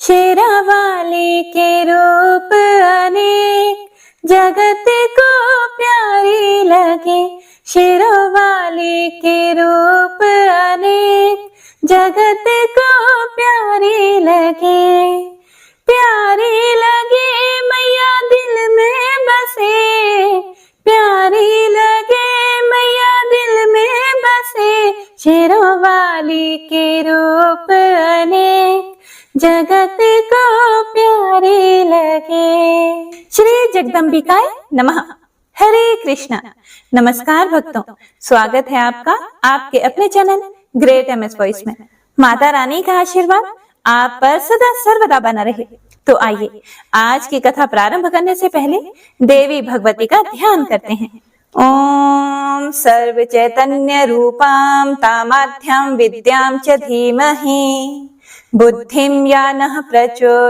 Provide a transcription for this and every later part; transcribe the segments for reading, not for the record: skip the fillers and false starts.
शेरावाली के रूप अनेक जगत को प्यारी लगे। शेरावाली के रूप अनेक जगत को प्यारी लगे। प्यारी लगे मैया दिल में बसे, प्यारी लगे मैया दिल में बसे। शेरावाली के रूप अनेक जगत को प्यारे लगे। श्री जगदम्बिकाय नमः। हरे कृष्णा। नमस्कार भक्तों, स्वागत है आपका आपके अपने चैनल ग्रेट एमएस वॉइस में। माता रानी का आशीर्वाद आप पर सदा सर्वदा बना रहे। तो आइए आज की कथा प्रारंभ करने से पहले देवी भगवती का ध्यान करते हैं। ओम सर्व चैतन्य रूपां तामाद्यां विद्यां च धीमहि बुद्धिं या नः प्रचोदयात्।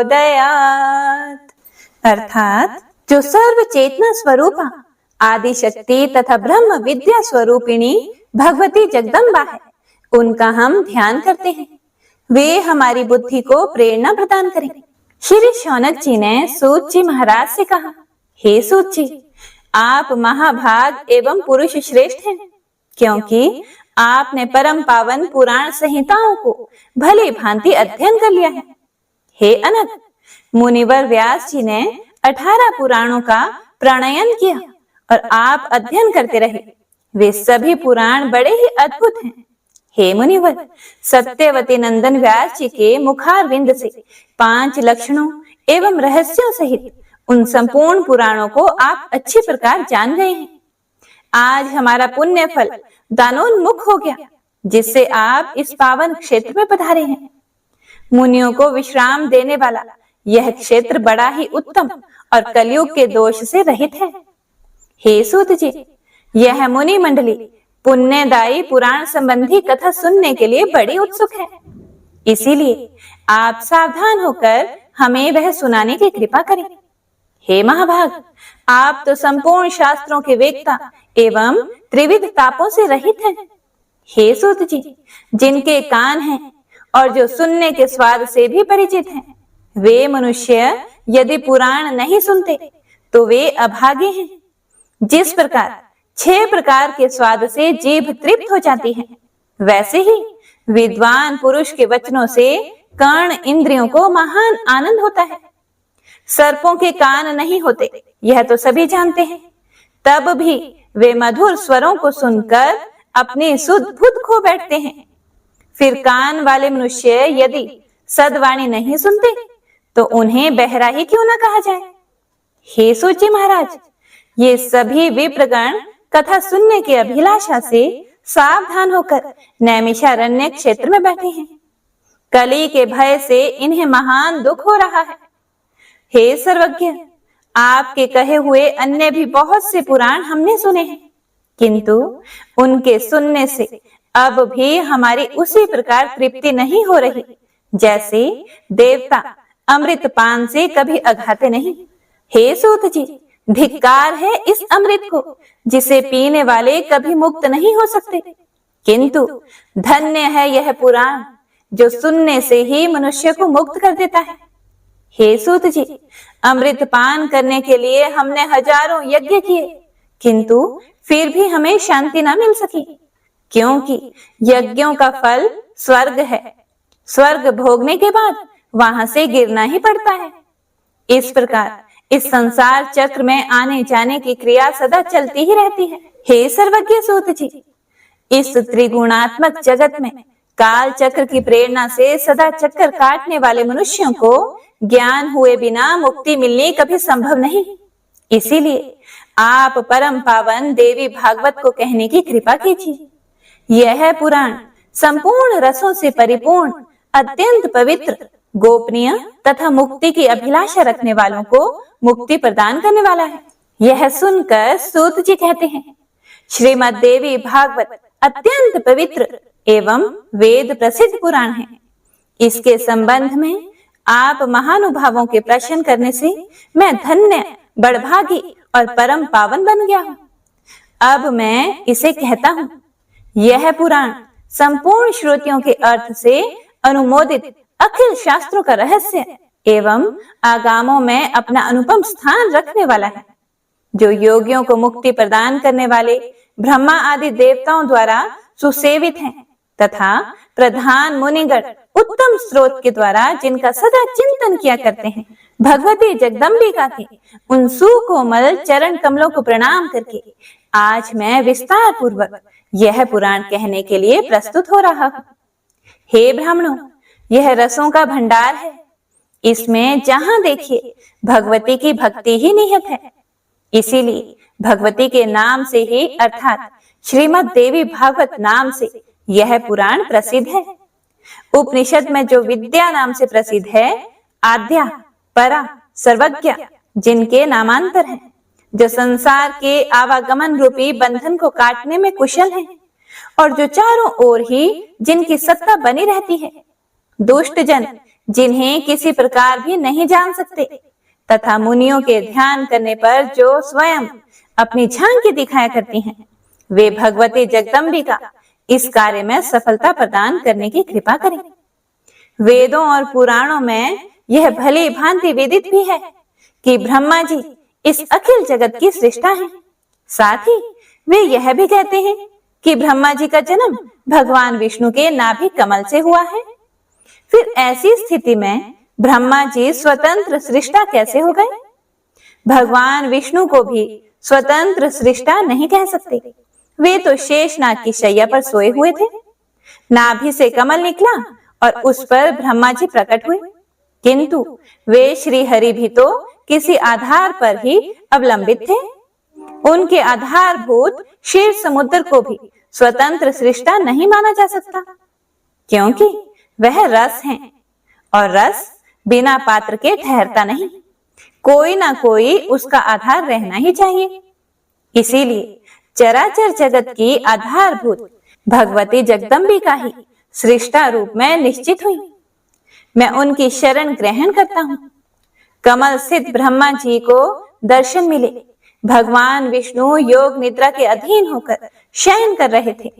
अर्थात जो सर्व चेतना स्वरूपा आदि शक्ति तथा ब्रह्म विद्या स्वरूपिणी भगवती जगदम्बा है, उनका हम ध्यान करते हैं। वे हमारी बुद्धि को प्रेरणा प्रदान करें। श्री शौनक जी ने सूत जी महाराज से कहा, हे सूत जी, आप महाभाग एवं पुरुष श्रेष्ठ हैं, क्योंकि आपने परम पावन पुराण संहिताओं को भली भांति अध्ययन कर लिया है। हे अनग, मुनिवर व्यास जी ने 18 पुराणों का प्रणयन किया और आप अध्ययन करते रहे। वे सभी पुराण बड़े ही अद्भुत हैं। हे मुनिवर, सत्यवती नंदन व्यास जी के मुखारविंद से 5 लक्षणों एवं रहस्यों सहित उन संपूर्ण पुराणों को आप अच्छी प्रकार जान गए हैं। आज हमारा पुण्य फल दानोन्मुख हो गया, जिससे आप इस पावन क्षेत्र में पधारे हैं। मुनियों को विश्राम देने वाला यह क्षेत्र बड़ा ही उत्तम और कलयुग के दोष से रहित है। हे सूत जी, यह मुनि मंडली पुण्यदायी पुराण संबंधी कथा सुनने के लिए बड़ी उत्सुक है। इसीलिए आप सावधान होकर हमें वह सुनाने की कृपा करें। हे महाभाग, आप तो संपूर्ण शास्त्रों के वेत्ता एवं त्रिविध तापों से रहित हैं। हे सूत जी, जिनके कान हैं और जो सुनने के स्वाद से भी परिचित हैं, वे मनुष्य यदि पुराण नहीं सुनते तो वे अभागे हैं। जिस प्रकार 6 प्रकार के स्वाद से जीभ तृप्त हो जाती है, वैसे ही विद्वान पुरुष के वचनों से कर्ण इंद्रियों को महान आनंद होता है। सर्पों के कान नहीं होते, यह तो सभी जानते हैं, तब भी वे मधुर स्वरों को सुनकर अपनी सुध बुध खो बैठते हैं। फिर कान वाले मनुष्य यदि सद्वाणी नहीं सुनते तो उन्हें बहरा ही क्यों न कहा जाए। हे सूत जी महाराज, ये सभी विप्रगण कथा सुनने की अभिलाषा से सावधान होकर नैमिषारण्य क्षेत्र में बैठे हैं। कली के भय से इन्हें महान दुख हो रहा है। हे सर्वज्ञ, आपके कहे हुए अन्य भी बहुत से पुराण हमने सुने हैं, किंतु उनके सुनने से अब भी हमारी उसी प्रकार तृप्ति नहीं हो रही, जैसे देवता अमृत पान से कभी अघाते नहीं। हे सूत जी, धिक्कार है इस अमृत को, जिसे पीने वाले कभी मुक्त नहीं हो सकते। किंतु धन्य है यह पुराण, जो सुनने से ही मनुष्य को मुक्त कर देता है। हे सूत जी, अमृत पान करने के लिए हमने हजारों यज्ञ किए, किंतु फिर भी हमें शांति न मिल सकी, क्योंकि यज्ञों का फल स्वर्ग है। स्वर्ग भोगने के बाद वहां से गिरना ही पड़ता है। इस प्रकार इस संसार चक्र में आने जाने की क्रिया सदा चलती ही रहती है। हे सर्वज्ञ सूत जी, इस त्रिगुणात्मक जगत में काल चक्र की प्रेरणा से सदा चक्कर काटने वाले मनुष्यों को ज्ञान हुए बिना मुक्ति मिलनी कभी संभव नहीं। इसीलिए आप परम पावन देवी भागवत को कहने की कृपा कीजिए। यह पुराण संपूर्ण रसों से परिपूर्ण, अत्यंत पवित्र, गोपनीय तथा मुक्ति की अभिलाषा रखने वालों को मुक्ति प्रदान करने वाला है। यह सुनकर सूत जी कहते हैं, श्रीमद् देवी भागवत अत्यंत पवित्र एवं वेद प्रसिद्ध पुराण है। इसके संबंध में आप महानुभावों के प्रश्न करने से मैं धन्य, बड़भागी और परम पावन बन गया हूँ। अब मैं इसे कहता हूँ। यह पुराण संपूर्ण श्रुतियों के अर्थ से अनुमोदित अखिल शास्त्रों का रहस्य एवं आगामों में अपना अनुपम स्थान रखने वाला है, जो योगियों को मुक्ति प्रदान करने वाले ब्रह्मा आदि देवताओं द्वारा सुसेवित हैं तथा प्रधान मुनिगण उत्तम स्रोत के द्वारा जिनका सदा चिंतन किया करते हैं। भगवती जगदम्बिका के उन सुकोमल चरण कमलों को प्रणाम करके आज मैं विस्तार पूर्वक यह पुराण कहने के लिए प्रस्तुत हो रहा हूँ। हे ब्राह्मणों, यह रसों का भंडार है। इसमें जहां देखिए भगवती की भक्ति ही निहित है। इसीलिए भगवती के नाम से ही अर्थात श्रीमद् देवी भागवत नाम से यह पुराण प्रसिद्ध है। उपनिषद में जो विद्या नाम से प्रसिद्ध है, आद्या, परा, सर्वज्ञ जिनके नामांतर हैं, जो संसार के आवागमन रूपी बंधन को काटने में कुशल हैं और जो चारों ओर ही जिनकी सत्ता बनी रहती है, दुष्ट जन जिन्हें किसी प्रकार भी नहीं जान सकते तथा मुनियों के ध्यान करने पर जो स्वयं अपनी झांकी दिखाया करती हैं, वे भगवती जगदम्बिका इस कार्य में सफलता प्रदान करने की कृपा करें। वेदों और पुराणों में यह भली भांति विदित भी है कि ब्रह्मा जी इस अखिल जगत की सृष्टा हैं। साथ ही वे यह भी कहते हैं कि ब्रह्मा जी का जन्म भगवान विष्णु के नाभि कमल से हुआ है। फिर ऐसी स्थिति में ब्रह्मा जी स्वतंत्र सृष्टा कैसे हो गए? भगवान विष्णु को भी स्वतंत्र सृष्टा नहीं कह सकते। वे तो शेषनाग की शैया पर सोए हुए थे। नाभि से कमल निकला और उस पर ब्रह्मा जी प्रकट हुए, किंतु वे श्री हरि भी तो किसी आधार पर ही अवलंबित थे। उनके आधारभूत क्षीर समुद्र को भी स्वतंत्र सृष्टा नहीं माना जा सकता, क्योंकि वह रस है और रस बिना पात्र के ठहरता नहीं। कोई ना कोई उसका आधार रहना ही चाहिए। इसीलिए चराचर जगत की आधारभूत भगवती जगदम्बिका ही सृष्टा रूप में निश्चित हुई। मैं उनकी शरण ग्रहण करता हूँ। कमल स्थित ब्रह्मा जी को दर्शन मिले। भगवान विष्णु योग निद्रा के अधीन होकर शयन कर रहे थे।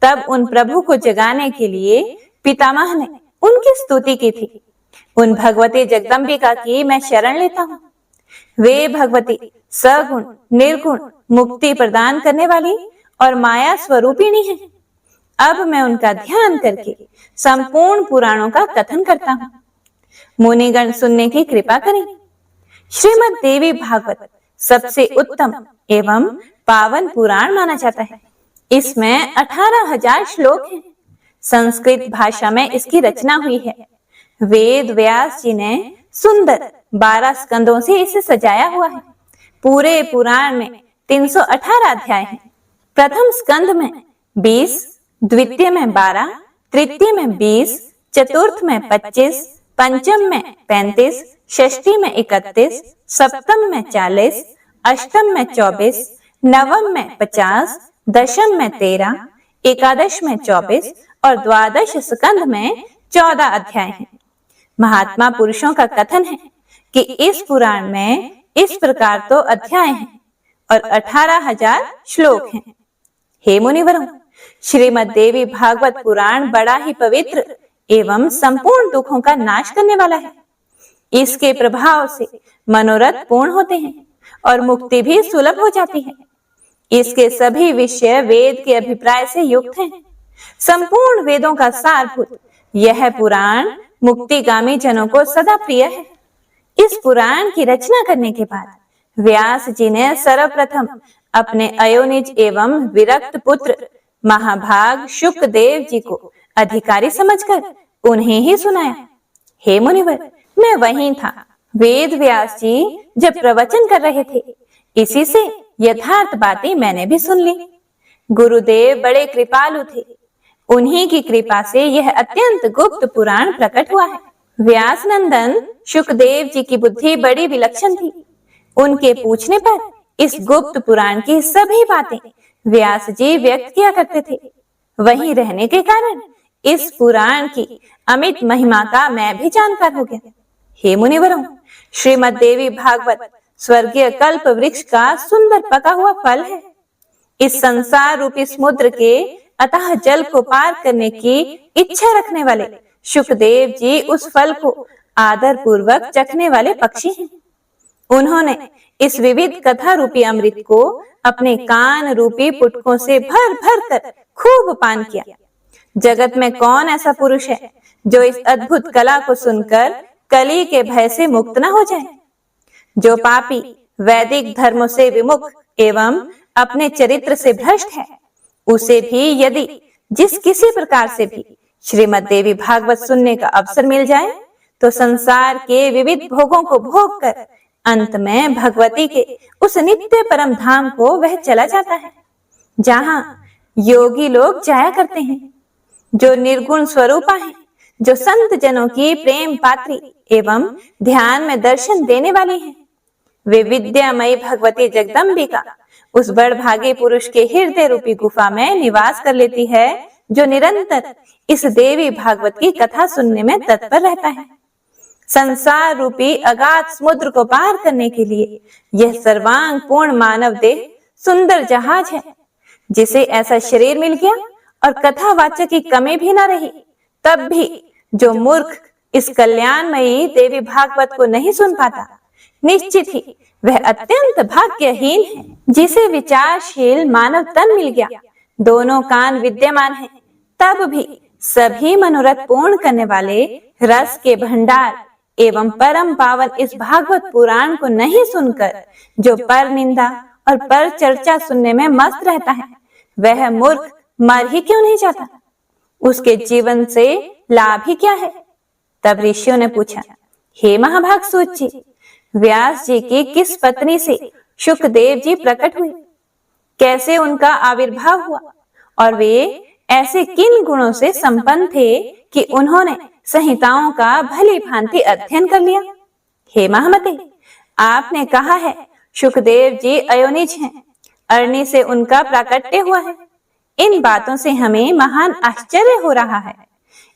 तब उन प्रभु को जगाने के लिए पितामह ने उनकी स्तुति की थी। उन भगवती जगदम्बिका की मैं शरण लेता हूँ। वे भगवती सगुण निर्गुण मुक्ति प्रदान करने वाली और माया स्वरूपिणी है। अब मैं उनका ध्यान करके संपूर्ण पुराणों का कथन करता हूँ। मुनिगण सुनने की कृपा करें। श्रीमद् देवी भागवत सबसे उत्तम एवं पावन पुराण माना जाता है। इसमें 18,000 श्लोक हैं। संस्कृत भाषा में इसकी रचना हुई है। वेद व्यास जी ने सुंदर 12 स्कंदों से इसे सजाया हुआ है। पूरे पुराण में 318 अध्याय हैं। प्रथम स्कंद में 20, द्वितीय में 12, तृतीय में 20, चतुर्थ में 25, पंचम में 35, षष्ठी में 31, सप्तम में 40, अष्टम में 24, नवम में 50, दशम में 13, एकादश में 24 और द्वादश स्कंद में 14 अध्याय हैं। महात्मा पुरुषों का कथन है कि इस पुराण में इस प्रकार तो अध्याय हैं और 18,000 श्लोक हैं। हे मुनिवरों, श्रीमद् देवी भागवत पुराण बड़ा ही पवित्र एवं संपूर्ण दुखों का नाश करने वाला है। इसके प्रभाव से मनोरथ पूर्ण होते हैं और मुक्ति भी सुलभ हो जाती है। इसके सभी विषय वेद के अभिप्राय से युक्त हैं। संपूर्ण वेदों का सारभूत यह पुराण मुक्तिगामी जनों को सदा प्रिय है। इस पुराण की रचना करने के बाद व्यास जी ने सर्वप्रथम अपने अयोनिज एवं विरक्त पुत्र महाभाग शुकदेव जी को अधिकारी समझकर उन्हें ही सुनाया। हे मुनिवर, मैं वहीं था। वेद व्यास जी जब प्रवचन कर रहे थे, इसी से यथार्थ बातें मैंने भी सुन ली। गुरुदेव बड़े कृपालु थे। उन्हीं की कृपा से यह अत्यंत गुप्त पुराण प्रकट हुआ है। व्यास नंदन शुकदेव जी की बुद्धि बड़ी विलक्षण थी। उनके पूछने पर इस गुप्त पुराण की सभी बातें व्यास जी व्यक्त किया करते थे। वहीं रहने के कारण इस पुराण की अमित महिमा का मैं भी जानकार हो गया। हे मुनिवरों, श्रीमद् देवी भागवत स्वर्गीय कल्प वृक्ष का सुंदर पका हुआ फल है। इस संसार रूपी समुद्र के अतः जल को पार करने की इच्छा रखने वाले शुकदेव जी उस फल को आदर पूर्वक चखने वाले पक्षी हैं। उन्होंने इस विविध कथा रूपी अमृत को अपने कान रूपी पुटकों से भर भर कर खूब पान किया। जगत में कौन ऐसा पुरुष है जो इस अद्भुत कला को सुनकर कली के भय से मुक्त न हो जाए। जो पापी वैदिक धर्मों से विमुख एवं अपने चरित्र से भ्रष्ट है, उसे भी यदि जिस किसी प्रकार से भी श्रीमद् देवी भागवत सुनने का अवसर मिल जाए तो संसार के विविध भोगों को भोग कर अंत में भगवती के उस नित्य परम धाम को वह चला जाता है, जहां योगी लोग जाया करते हैं। जो निर्गुण स्वरूपा है, जो संत जनों की प्रेम पात्री एवं ध्यान में दर्शन देने वाली हैं, वे विद्यामयी भगवती जगदम्बिका उस बड़भागी पुरुष के हृदय रूपी गुफा में निवास कर लेती है, जो निरंतर इस देवी भागवत की कथा सुनने में तत्पर रहता है। संसार रूपी अगाध समुद्र को पार करने के लिए यह सर्वांग पूर्ण मानव देह सुंदर जहाज है। जिसे ऐसा शरीर मिल गया और कथावाचक की कमी भी न रही, तब भी जो मूर्ख इस कल्याणमयी देवी भागवत को नहीं सुन पाता, निश्चित ही वह अत्यंत भाग्यहीन है। जिसे विचारशील मानव तन मिल गया, दोनों कान विद्यमान हैं, तब भी सभी मनोरथ पूर्ण करने वाले रस के भंडार एवं परम पावन इस भागवत पुराण को नहीं सुनकर जो पर निंदा और पर चर्चा सुनने में मस्त रहता है, वह मूर्ख मर ही क्यों नहीं जाता? उसके जीवन से लाभ ही क्या है? तब ऋषियों ने पूछा, हे महाभाग सूत जी, व्यास जी की किस पत्नी से शुकदेव जी प्रकट हुए? कैसे उनका आविर्भाव हुआ? और वे ऐसे किन गुणों से संपन्न थे कि उन्होंने संहिताओं का भली भांति अध्ययन कर लिया? हे महामते, आपने कहा है शुकदेव जी अयोनिज हैं, अरणी से उनका प्राकट्य हुआ है। इन बातों से हमें महान आश्चर्य हो रहा है।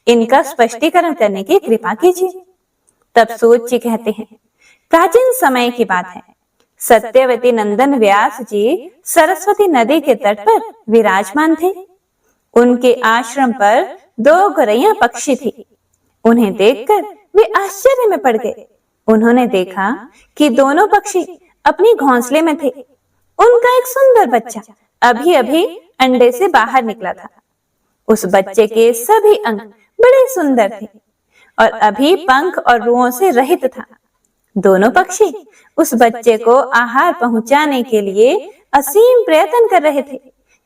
इनका स्पष्टीकरण करने की कृपा कीजिए। तब सूत जी कहते हैं, प्राचीन समय की बात है। सत्यवती नंदन व्यास जी सरस्वती नदी के तट पर विराजमान थे। उनके आश्रम पर 2 गौरैया पक्षी थी। उन्हें देखकर वे आश्चर्य में पड़ गए। उन्होंने देखा कि दोनों पक्षी अपनी घोंसले में थे। उनका एक सुंदर बच्चा अभी अभी अंडे से बाहर निकला था। उस बच्चे के सभी अंग बड़े सुंदर थे और अभी पंख और रुओं से रहित था। दोनों पक्षी उस बच्चे को आहार पहुंचाने के लिए असीम प्रयत्न कर रहे थे।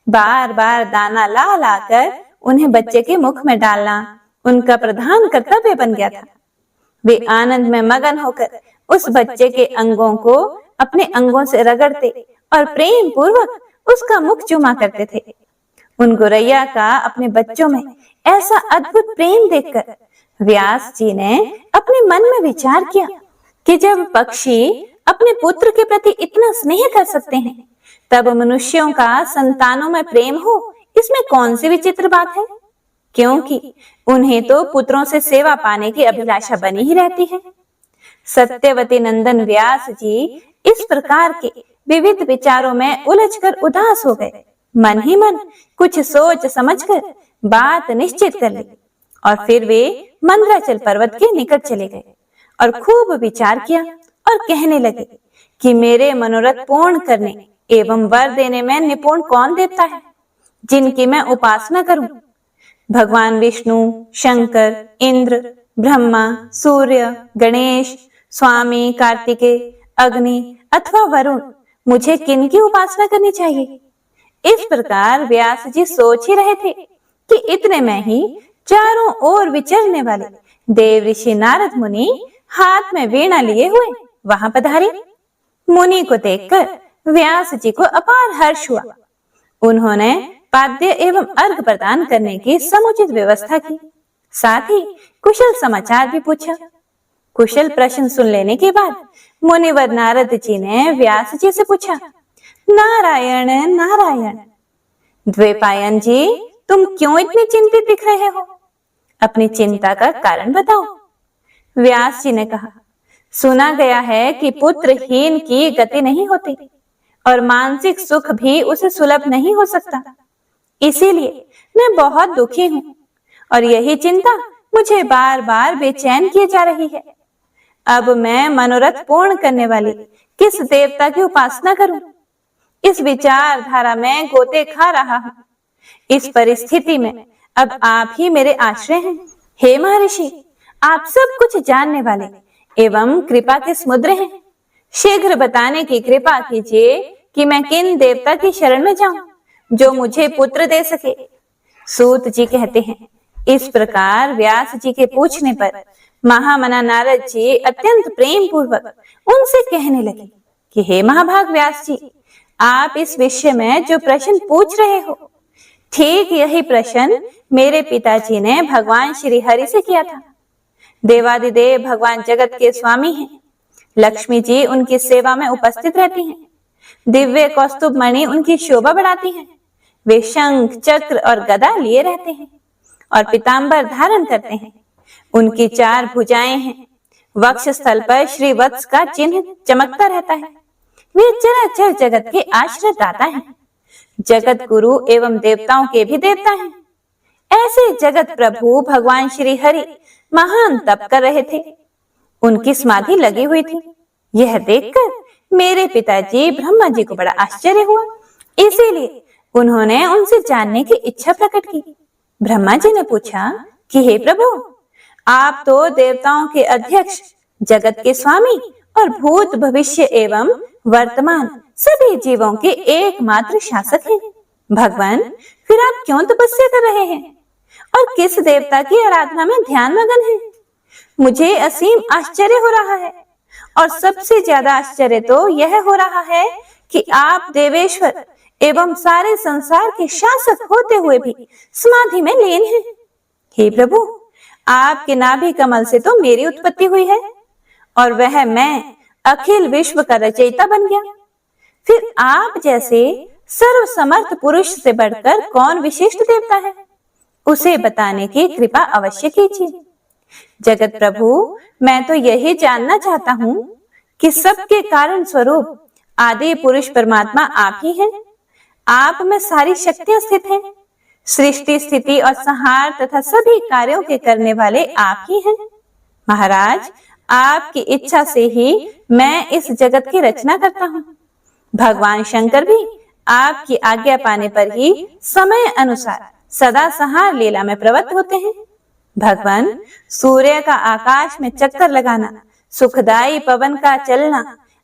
बार बार दाना ला लाकर उन्हें बच्चे के मुख में डालना उनका प्रधान कर्तव्य बन गया था। वे आनंद में मगन होकर उस बच्चे के अंगों को अपने अंगों से रगड़ते और प्रेम पूर्वक उसका मुख चूमा करते थे। उन गौरैया का अपने बच्चों में ऐसा अद्भुत प्रेम देखकर व्यास जी ने अपने मन में विचार किया कि जब पक्षी अपने पुत्र के प्रति इतना स्नेह कर सकते हैं, तब मनुष्यों का संतानों में प्रेम हो, इसमें कौन सी विचित्र बात है? क्योंकि उन्हें तो पुत्रों से सेवा पाने की अभिलाषा बनी ही रहती है। सत्यवती नंदन व्यास जी इस प्रकार के विविध विचारों में उलझकर उदास हो गए। मन ही मन कुछ सोच समझकर बात निश्चित कर ली और फिर वे मंद्राचल पर्वत के निकट चले गए और खूब विचार किया और कहने लगे कि मेरे मनोरथ पूर्ण करने एवं वर देने में निपुण कौन देवता है जिनकी मैं उपासना करूं? भगवान विष्णु, शंकर, इंद्र, ब्रह्मा, सूर्य, गणेश, स्वामी कार्तिकेय, अग्नि अथवा वरुण, मुझे किनकी उपासना करनी चाहिए? इस प्रकार व्यास जी सोच ही रहे थे कि इतने में ही चारों ओर विचरने वाले देव ऋषि नारद मुनि हाथ में वीणा लिए हुए वहां पधारे। मुनि को देखकर व्यास जी को अपार हर्ष हुआ। उन्होंने पाद्य एवं अर्घ प्रदान करने की समुचित व्यवस्था की, साथ ही कुशल समाचार भी पूछा। कुशल प्रश्न सुन लेने के बाद मुनिवर नारद जी ने व्यास जी से पूछा, नारायण नारायण, द्वैपायन जी, तुम क्यों इतने चिंतित दिख रहे हो? अपनी चिंता का कारण बताओ। व्यास जी ने कहा, सुना गया है कि पुत्रहीन की गति नहीं होती और मानसिक सुख भी उसे सुलभ नहीं हो सकता। इसीलिए मैं बहुत दुखी हूँ और यही चिंता मुझे बार बार बेचैन किए जा रही है। अब मैं मनोरथ पूर्ण करने वाली किस देवता की उपासना करूं? इस विचारधारा में गोते खा रहा हूं। इस परिस्थिति में अब आप ही मेरे आश्रय हैं। हे महर्षि, आप सब कुछ जानने वाले एवं कृपा के समुद्र हैं। शीघ्र बताने की कृपा कीजिए कि मैं किन देवता की शरण में जाऊं जो मुझे पुत्र दे सके। सूत जी कहते हैं, इस प्रकार व्यास जी के पूछने पर महामना नारद जी अत्यंत प्रेम पूर्वक उनसे कहने लगे कि हे महाभाग व्यास जी, आप इस विषय में जो प्रश्न पूछ रहे हो, ठीक यही प्रश्न मेरे पिताजी ने भगवान श्री हरि से किया था। देवादिदेव भगवान जगत के स्वामी हैं। लक्ष्मी जी उनकी सेवा में उपस्थित रहती हैं। दिव्य कौस्तुभ मणि उनकी शोभा बढ़ाती हैं। वे शंख, चक्र और गदा लिए रहते हैं और पीतांबर धारण करते हैं। उनकी 4 भुजाएं हैं। वक्ष स्थल पर श्री वत्स का चिन्ह चमकता रहता है। वे चराचर जगत के आश्रय दाता हैं। जगत गुरु एवं देवताओं के भी देवता हैं। ऐसे जगत प्रभु भगवान श्री हरि महान तप कर रहे थे। उनकी समाधि लगी हुई थी। यह देखकर मेरे पिताजी ब्रह्मा जी को बड़ा आश्चर्य हुआ। इसीलिए उन्होंने उनसे जानने की इच्छा प्रकट की। ब्रह्मा जी ने पूछा कि हे प्रभु, आप तो देवताओं के अध्यक्ष, जगत के स्वामी और भूत भविष्य एवं वर्तमान सभी जीवों के एकमात्र शासक हैं। भगवान, फिर आप क्यों तपस्या कर रहे हैं और किस देवता की आराधना में ध्यान मगन हैं? मुझे असीम आश्चर्य हो रहा है और सबसे ज्यादा आश्चर्य तो यह हो रहा है कि आप देवेश्वर एवं सारे संसार के शासक होते हुए भी समाधि में लीन हैं। हे प्रभु, आपके नाभि कमल से तो मेरी उत्पत्ति हुई है और वह मैं अखिल विश्व का रचयिता बन गया। फिर आप जैसे सर्वसमर्थ पुरुष से बढ़कर कौन विशिष्ट देवता है, उसे बताने की कृपा अवश्य कीजिए। जगत प्रभु, मैं तो यही जानना चाहता हूँ कि सबके कारण स्वरूप आदि पुरुष परमात्मा आप ही हैं। आप में सारी शक्तियां स्थित हैं। सृष्टि, स्थिति और संहार तथा सभी कार्यों के करने वाले आप ही हैं। महाराज, आपकी इच्छा से ही मैं इस जगत की रचना करता हूँ। भगवान शंकर भी आपकी आज्ञा पाने पर ही समय अनुसार सदा संहार लीला में प्रवृत्त होते हैं। भगवान, सूर्य का आकाश में चक्कर लगाना, सुखदायी पवन का चलना,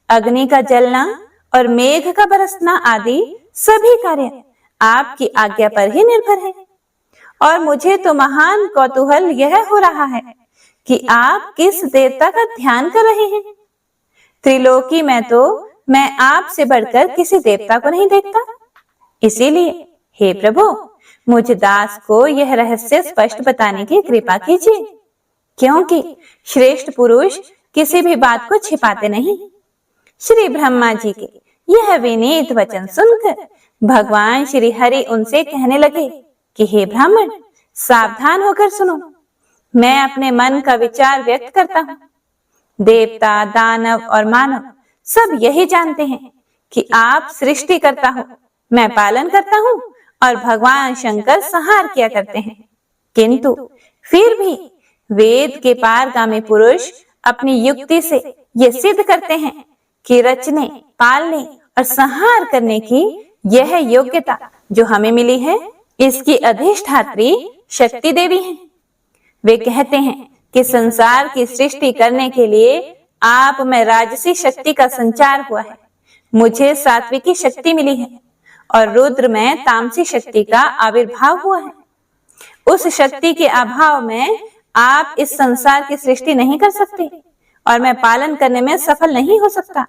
अग्नि का जलना और मेघ का बरसना आदि सभी कार्य आपकी आज्ञा पर ही निर्भर है। और मुझे तो महान कौतूहल यह हो रहा है कि आप किस देवता का ध्यान कर रहे हैं। त्रिलोकी में तो मैं आपसे बढ़कर किसी देवता को नहीं देखता। इसीलिए हे प्रभु, मुझ दास को यह रहस्य स्पष्ट बताने की कृपा कीजिए, क्योंकि श्रेष्ठ पुरुष किसी भी बात को छिपाते नहीं। श्री ब्रह्मा जी के यह विनीत वचन सुनकर भगवान श्री हरि उनसे कहने लगे कि हे ब्राह्मण, सावधान होकर सुनो। मैं अपने मन का विचार व्यक्त करता हूँ। देवता, दानव और मानव सब यही जानते हैं कि आप सृष्टि करता हो, मैं पालन करता हूँ और भगवान शंकर संहार किया करते हैं। किंतु फिर भी वेद के पारगामी पुरुष अपनी युक्ति से ये सिद्ध करते हैं कि रचने, पालने और संहार करने की यह योग्यता जो हमें मिली है, इसकी अधिष्ठात्री शक्ति देवी है। वे कहते हैं कि संसार की सृष्टि करने के लिए आप में राजसी शक्ति का संचार हुआ है, मुझे सात्विकी शक्ति मिली है और रुद्र में तामसी शक्ति का आविर्भाव हुआ है। उस शक्ति के अभाव में आप इस संसार की सृष्टि नहीं कर सकते और मैं पालन करने में सफल नहीं हो सकता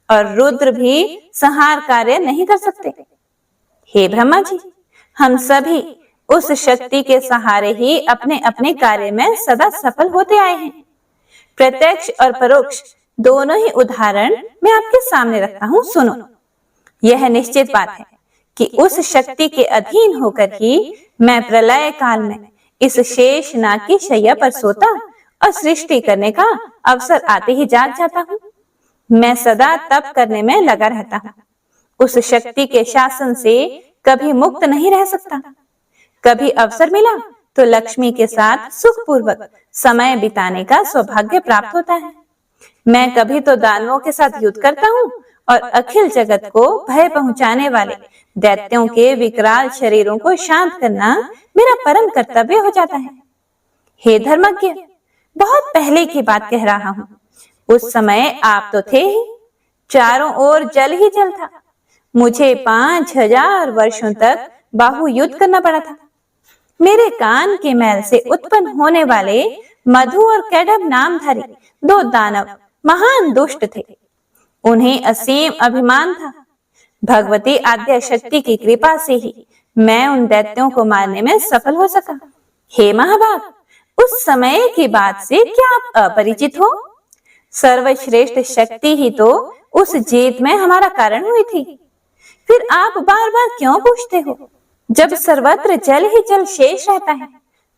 और रुद्र भी संहार कार्य नहीं कर सकते। हे ब्रह्मा जी, हम सभी उस शक्ति के सहारे ही अपने अपने कार्य में सदा सफल होते आए हैं। प्रत्यक्ष और परोक्ष दोनों ही उदाहरण मैं आपके सामने रखता हूँ, सुनो। यह निश्चित बात है कि उस शक्ति के अधीन होकर ही मैं प्रलय काल में इस शेष नाग की शैया पर सोता और सृष्टि करने का अवसर आते ही जाग जाता हूँ। मैं सदा तप करने में लगा रहता हूँ। उस शक्ति के शासन से कभी मुक्त नहीं रह सकता। कभी अवसर मिला तो लक्ष्मी के साथ सुखपूर्वक समय बिताने का सौभाग्य प्राप्त होता है। मैं कभी तो दानवों के साथ युद्ध करता हूँ और अखिल जगत को भय पहुंचाने वाले दैत्यों के विकराल शरीरों को शांत करना मेरा परम कर्तव्य हो जाता है। हे धर्मज्ञ, बहुत पहले की बात कह रहा हूँ। उस समय आप तो थे ही, चारों ओर जल ही जल था। मुझे 5000 वर्षों तक बाहु युद्ध करना पड़ा था। मेरे कान के मैल से उत्पन्न होने वाले मधु और कैडब नामधारी 2 दानव महान दुष्ट थे। उन्हें असीम अभिमान था। भगवती आद्या शक्ति की कृपा से ही मैं उन दैत्यों को मारने में सफल हो सका। हे महाभाग, उस समय की बात से क्या आप अपरिचित हो? सर्वश्रेष्ठ शक्ति ही तो उस जीत में हमारा कारण हुई थी। फिर आप बार बार क्यों पूछते हो? जब सर्वत्र जल ही जल शेष रहता है,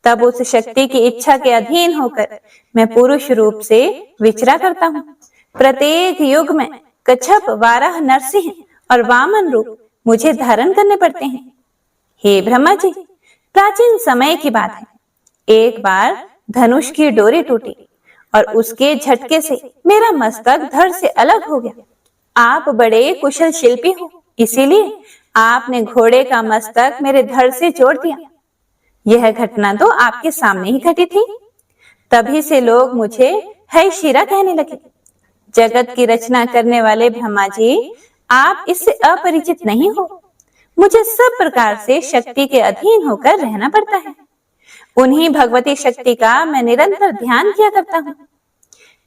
तब उस शक्ति की इच्छा के अधीन होकर मैं पुरुष रूप से विचरा करता हूँ। प्रत्येक युग में कच्छप, वाराह, नरसिंह और वामन रूप मुझे धारण करने पड़ते हैं। हे ब्रह्मा जी, प्राचीन समय की बात है। एक बार धनुष की डोरी टूटी और उसके झटके से मेरा मस्तक धड़ से अलग हो गया। आप बड़े कुशल शिल्पी हो, इसीलिए आपने घोड़े का मस्तक मेरे धड़ से जोड़ दिया। यह घटना तो आपके सामने ही घटी थी। तभी से लोग मुझे है शिरा कहने लगे। जगत की रचना करने वाले ब्रह्मा जी, आप इससे अपरिचित नहीं हो। मुझे सब प्रकार से शक्ति के अधीन होकर रहना पड़ता है। उन्हीं भगवती शक्ति का मैं निरंतर ध्यान किया करता हूँ।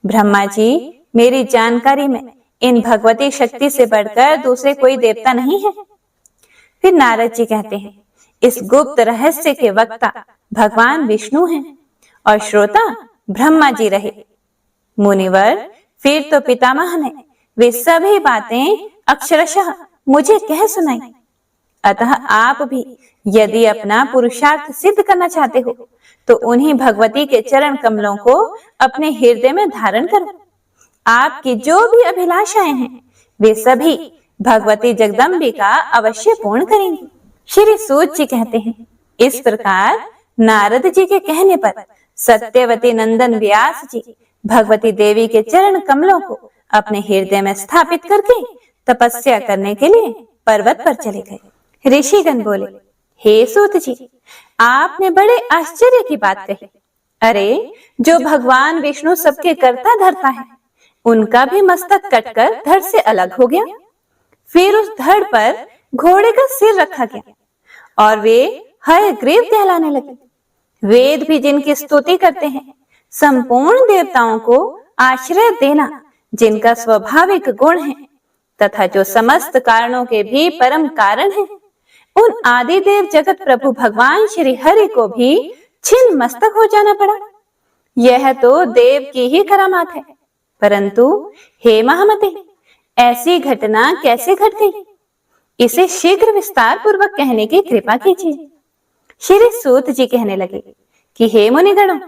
ब्रह्मा जी, मेरी जानकारी में इन भगवती शक्ति से बढ़कर दूसरे कोई देवता नहीं है। फिर नारद जी कहते हैं, इस गुप्त रहस्य के वक्ता भगवान विष्णु हैं और श्रोता ब्रह्मा जी रहे। मुनिवर, फिर तो पितामह ने वे सभी बातें अक्षरशः मुझे कह सुनाई। अतः आप भी यदि अपना पुरुषार्थ सिद्ध करना चाहते हो तो उन्हीं भगवती के चरण कमलों को अपने हृदय में धारण करो। आपकी जो भी अभिलाषाएं हैं वे सभी भगवती जगदम्बिका अवश्य पूर्ण करेंगी। श्री सूत जी कहते हैं, इस प्रकार नारद जी के कहने पर सत्यवती नंदन व्यास जी भगवती देवी के चरण कमलों को अपने हृदय में स्थापित करके तपस्या करने के लिए पर्वत पर चले गए। ऋषिगण बोले, हे सूत जी, आपने बड़े आश्चर्य की बात कही। अरे, जो भगवान विष्णु सबके कर्ता धर्ता है, उनका भी मस्तक कटकर धड़ से अलग हो गया। फिर उस धड़ पर घोड़े का सिर रखा गया और वे हयग्रीव कहलाने लगे। वेद भी जिनकी स्तुति करते हैं, संपूर्ण देवताओं को आश्रय देना जिनका स्वाभाविक गुण है तथा जो समस्त कारणों के भी परम कारण है, उन आदि देव जगत प्रभु भगवान श्री हरि को भी छिन्न मस्तक हो जाना पड़ा। यह तो देव की ही करामात है। परंतु हे महामते, ऐसी घटना कैसे घट गई? इसे शीघ्र विस्तार पूर्वक कहने की कृपा कीजिए। श्री सूत जी कहने लगे कि हे मुनिगणों,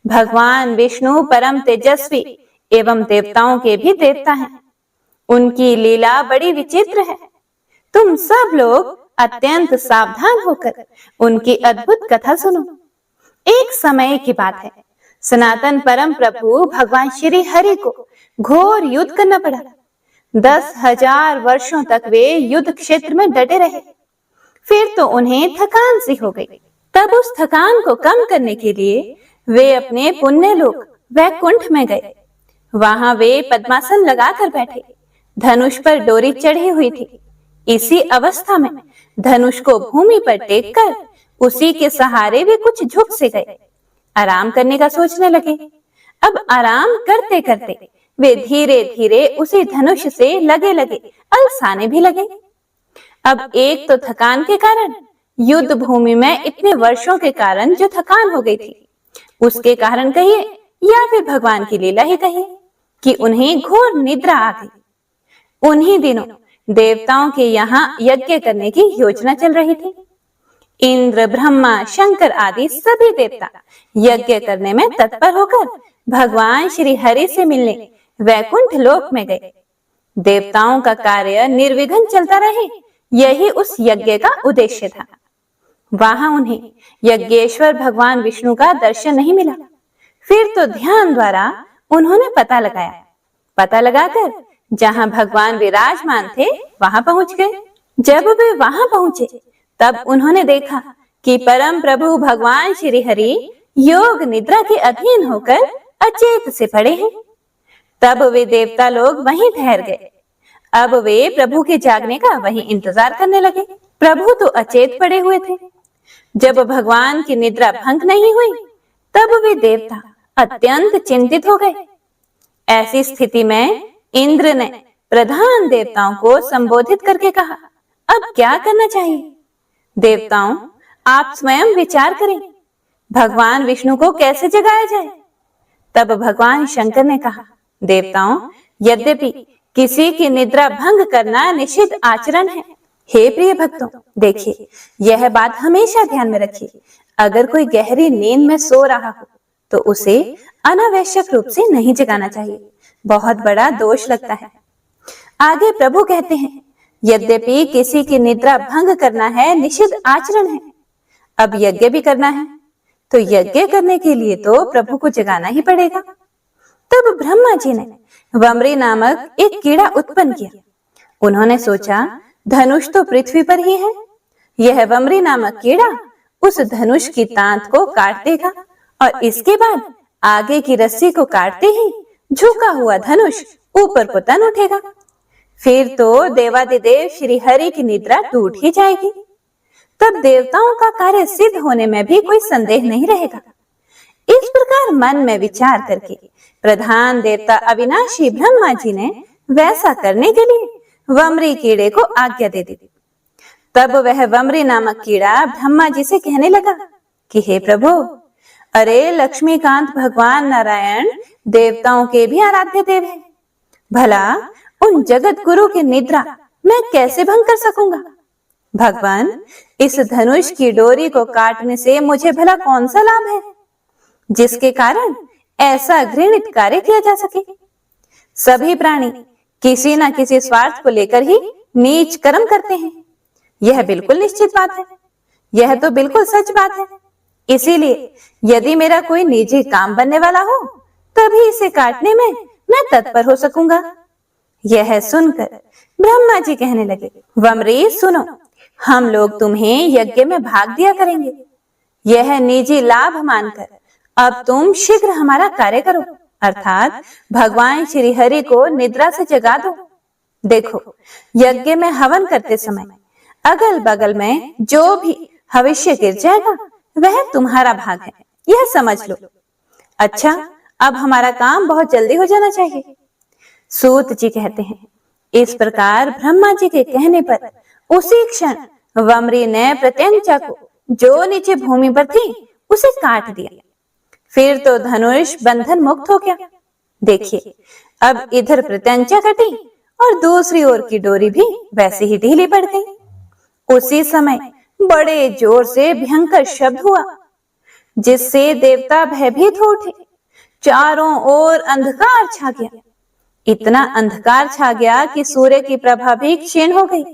भगवान विष्णु परम तेजस्वी एवं देवताओं के भी देवता हैं। उनकी लीला बड़ी विचित्र है। तुम सब लोग अत्यंत सावधान होकर उनकी अद्भुत कथा सुनो। एक समय की बात है, सनातन परम प्रभु भगवान श्री हरि को घोर युद्ध करना पड़ा। 10,000 वर्षों तक वे युद्ध क्षेत्र में डटे रहे। फिर तो उन्हें थकान सी हो गई। तब उस थकान को कम करने के लिए वे अपने पुण्य लोक वैकुंठ में गए। वहां वे पद्मासन लगाकर बैठे। धनुष पर डोरी चढ़ी हुई थी। इसी अवस्था में धनुष को भूमि पर टेक कर उसी के सहारे वे कुछ झुक से गए। आराम करने का सोचने लगे। अब आराम करते करते वे धीरे धीरे उसी धनुष से लगे लगे अलसाने भी लगे। अब एक तो थकान के कारण, युद्ध भूमि में इतने वर्षों के कारण जो थकान हो गई थी, उसके कारण कहिए या फिर भगवान की लीला ही कहिए कि उन्हें घोर निद्रा आ गई। उन्हीं दिनों देवताओं के यहाँ यज्ञ करने की योजना चल रही थी। इंद्र, ब्रह्मा, शंकर आदि सभी देवता यज्ञ करने में तत्पर होकर भगवान श्री हरि से मिलने वैकुंठ लोक में गए। देवताओं का कार्य निर्विघ्न चलता रहे, यही उस यज्ञ का उद्देश्य था। वहां उन्हें यज्ञेश्वर भगवान विष्णु का दर्शन नहीं मिला। फिर तो ध्यान द्वारा उन्होंने पता लगाकर जहां भगवान विराजमान थे वहां पहुंच गए। जब वे वहां पहुंचे तब उन्होंने देखा कि परम प्रभु भगवान श्री हरि योग निद्रा के अधीन होकर अचेत से पड़े हैं। तब वे देवता लोग वहीं ठहर गए। अब वे प्रभु के जागने का वहीं इंतजार करने लगे। प्रभु तो अचेत पड़े हुए थे। जब भगवान की निद्रा भंग नहीं हुई तब वे देवता अत्यंत चिंतित हो गए। ऐसी स्थिति में इंद्र ने प्रधान देवताओं को संबोधित करके कहा, अब क्या करना चाहिए? देवताओं, आप स्वयं विचार करें, भगवान विष्णु को कैसे जगाया जाए? तब भगवान शंकर ने कहा, देवताओं, यद्यपि किसी की निद्रा भंग करना निषिद्ध आचरण है। हे प्रिय भक्तों, देखिए, यह बात हमेशा ध्यान में रखिए। अगर कोई गहरी नींद में सो रहा हो तो उसे अनावश्यक रूप से नहीं जगाना चाहिए, बहुत बड़ा दोष लगता है। आगे प्रभु कहते हैं, यद्यपि किसी की निद्रा भंग करना है निषिद्ध आचरण है, अब यज्ञ भी करना है तो यज्ञ करने के लिए तो प्रभु को जगाना ही पड़ेगा। तब ब्रह्मा जी ने वमरी नामक एक कीड़ा उत्पन्न किया। उन्होंने सोचा, धनुष तो पृथ्वी पर ही है, यह वमरी नामक कीड़ा उस धनुष की तांत को काट देगा और इसके बाद आगे की रस्सी को काटते ही झुका हुआ धनुष ऊपर को तन उठेगा। फिर तो देवादिदेव श्री हरि की निद्रा टूट ही जाएगी। तब देवताओं का कार्य सिद्ध होने में भी कोई संदेह नहीं रहेगा। इस प्रकार मन में विचार करके प्रधान देवता अविनाशी ब्रह्मा जी ने वैसा करने के लिए वमरी कीड़े को आज्ञा दे दी। तब वह वमरी नामक कीड़ा ब्रह्मा जी से कहने लगा कि हे प्रभु, अरे लक्ष्मीकांत भगवान नारायण देवताओं के भी आराध्य देव हैं। भला उन जगत गुरु की निद्रा मैं कैसे भंग कर सकूंगा? भगवान, इस धनुष की डोरी को काटने से मुझे भला कौन सा लाभ है जिसके कारण ऐसा घृणित कार्य किया जा सके? सभी प्राणी किसी न किसी स्वार्थ को लेकर ही नीच कर्म करते हैं। यह बिल्कुल निश्चित बात है, यह तो बिल्कुल सच बात है। इसीलिए यदि मेरा कोई निजी काम बनने वाला हो तभी इसे काटने में मैं तत्पर हो सकूंगा। यह सुनकर ब्रह्मा जी कहने लगे, वमरी सुनो, हम लोग तुम्हें यज्ञ में भाग दिया करेंगे। यह निजी लाभ मानकर अब तुम शीघ्र हमारा कार्य करो, अर्थात भगवान श्री हरि को निद्रा से जगा दो। देखो, यज्ञ में हवन करते समय अगल बगल में जो भी हविष्य गिर जाएगा वह तुम्हारा भाग है, यह समझ लो। अच्छा, अब हमारा काम बहुत जल्दी हो जाना चाहिए। सूत जी कहते हैं, इस प्रकार ब्रह्मा जी के कहने पर उसी क्षण वमरी ने प्रत्यंचा को जो नीचे भूमि पर थी उसे काट दिया। फिर तो धनुष बंधन मुक्त हो गया। देखिए, अब इधर प्रत्यंचा कटी और दूसरी ओर की डोरी भी वैसे ही ढीली पड़ गई। उसी समय बड़े जोर से भयंकर शब्द हुआ जिससे देवता भयभीत हो उठे। चारों ओर अंधकार छा गया। इतना अंधकार छा गया कि सूर्य की प्रभा भी क्षीण हो गई।